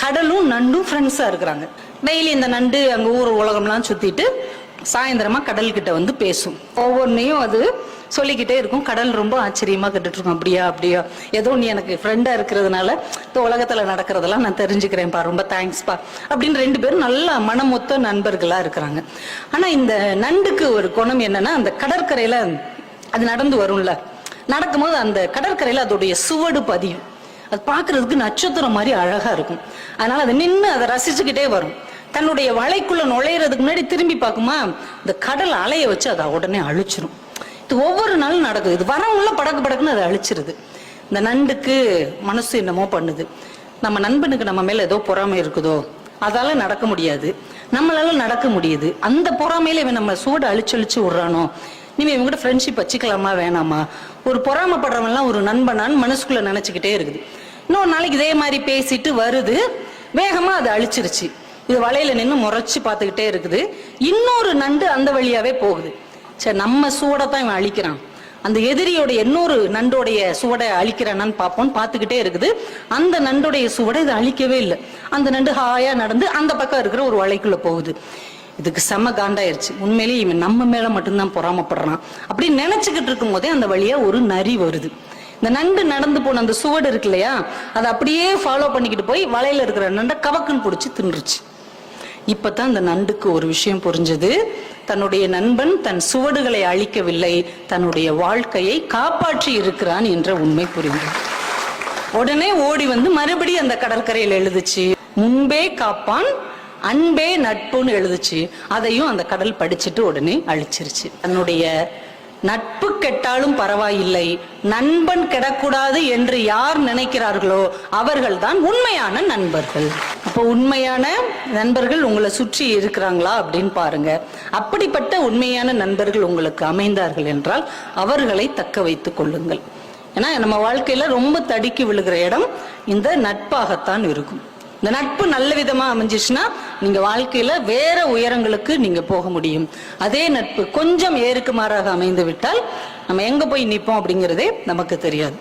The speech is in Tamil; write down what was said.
கடலும் நண்டும் ஃப்ரெண்ட்ஸா இருக்கிறாங்க. டெய்லி இந்த நண்டு அங்க ஊர் உலகம்லாம் சுத்திட்டு சாயந்தரமா கடல் கிட்ட வந்து பேசும். ஒவ்வொன்னையும் அது சொல்லிக்கிட்டே இருக்கும். கடல் ரொம்ப ஆச்சரியமா கேட்டுட்டு இருக்கும். அப்படியா அப்படியா, ஏதோ நீ எனக்கு ஃப்ரெண்டா இருக்கிறதுனால இந்த உலகத்துல நடக்கிறதெல்லாம் நான் தெரிஞ்சுக்கிறேன்ப்பா, ரொம்ப தேங்க்ஸ்பா அப்படின்னு 2 பேரும் நல்ல மனமொத்த நண்பர்களா இருக்கிறாங்க. ஆனா இந்த நண்டுக்கு ஒரு குணம் என்னன்னா, அந்த கடற்கரையில அது நடந்து வரும்ல, நடக்கும்போது அந்த கடற்கரையில அதோடைய சுவடு பதியும். அது பாக்குறதுக்கு நட்சத்திரம் மாதிரி அழகா இருக்கும். அதனால அதை நின்று அதை ரசிச்சுக்கிட்டே வரும். தன்னுடைய வலைக்குள்ள நுழையிறதுக்கு முன்னாடி திரும்பி பார்க்குமா, இந்த கடல் அலைய வச்சு அதை உடனே அழிச்சிரும். இது ஒவ்வொரு நாளும் நடக்குது. இது வரவுள்ள படக்கு படக்குன்னு அதை அழிச்சிருது. இந்த நண்டுக்கு மனசு என்னமோ பண்ணுது, நம்ம நண்பனுக்கு நம்ம மேல ஏதோ பொறாமை இருக்குதோ, அதால நடக்க முடியாது, நம்மளால நடக்க முடியுது, அந்த பொறாமையில இவன் நம்ம சூடு அழிச்சு விடுறானோ, நீங்க இவங்க கூட ஃப்ரெண்ட்ஷிப் வச்சுக்கலாமா வேணாமா, ஒரு பொறாமப்படுறவன்லாம் ஒரு நண்பனான்னு மனசுக்குள்ள நினைச்சுக்கிட்டே இருக்குது. இன்னொரு நாளைக்கு இதே மாதிரி பேசிட்டு வருது, வேகமா அதை அழிச்சிருச்சு. இது வலையில நின்று முறைச்சு பார்த்துக்கிட்டே இருக்குது. இன்னொரு நண்டு அந்த வழியாவே போகுது. சரி, நம்ம சூடத்தான் இவன் அழிக்கிறான், அந்த எதிரியோட இன்னொரு நண்டோடைய சுவடை அழிக்கிறான்னு பார்ப்போம்னு பார்த்துக்கிட்டே இருக்குது. அந்த நண்டோடைய சுவடை இதை அழிக்கவே இல்லை. அந்த நண்டு ஹாயா நடந்து அந்த பக்கம் இருக்கிற ஒரு வலைக்குள்ள போகுது. இதுக்கு செம காண்டாயிருச்சு. உண்மையிலேயே இவன் நம்ம மேல மட்டும்தான் பொறாமப்படுறான் அப்படின்னு நினைச்சுக்கிட்டு இருக்கும் போதே அந்த வழியா ஒரு நரி வருது. இந்த நண்டு நடந்து போன அந்த சுவடு இருக்கு இல்லையா, அதை அப்படியே ஃபாலோ பண்ணிக்கிட்டு போய் வலையில இருக்கிற நண்டை கவக்குன்னு பிடிச்சி தின்றுச்சு. இப்பதான் இந்த நண்டுக்கு ஒரு விஷயம் புரிஞ்சது. தன்னுடைய நண்பன் தன் சுவடுகளை அழிக்கவில்லை, தன்னுடைய வாழ்க்கையை காப்பாற்றி இருக்கிறான் என்ற உண்மை புரிந்தது. உடனே ஓடி வந்து மறுபடியும் அந்த கடற்கரையில் எழுதுச்சு, முன்பே காப்பான் அன்பே நட்புன்னு எழுதுச்சு. அதையும் அந்த கடல் படிச்சுட்டு உடனே அழிச்சிருச்சு. தன்னுடைய நட்பு கெட்டாலும் பரவாயில்லை, நண்பன் கெடக்கூடாது என்று யார் நினைக்கிறார்களோ அவர்கள் தான் உண்மையான நண்பர்கள். அப்போ உண்மையான நண்பர்கள் உங்களை சுற்றி இருக்கிறாங்களா அப்படின்னு பாருங்க. அப்படிப்பட்ட உண்மையான நண்பர்கள் உங்களுக்கு அமைந்தார்கள் என்றால் அவர்களை தக்க வைத்துக் கொள்ளுங்கள். ஏன்னா நம்ம வாழ்க்கையில ரொம்ப தடுக்கி விழுகிற இடம் இந்த நட்பாகத்தான் இருக்கும். இந்த நட்பு நல்ல விதமா அமைஞ்சிச்சுன்னா நீங்க வாழ்க்கையில வேற உயரங்களுக்கு நீங்க போக முடியும். அதே நட்பு கொஞ்சம் ஏறுக்கு மாறாக அமைந்து விட்டால் நம்ம எங்க போய் நிற்போம் அப்படிங்கிறதே நமக்கு தெரியாது.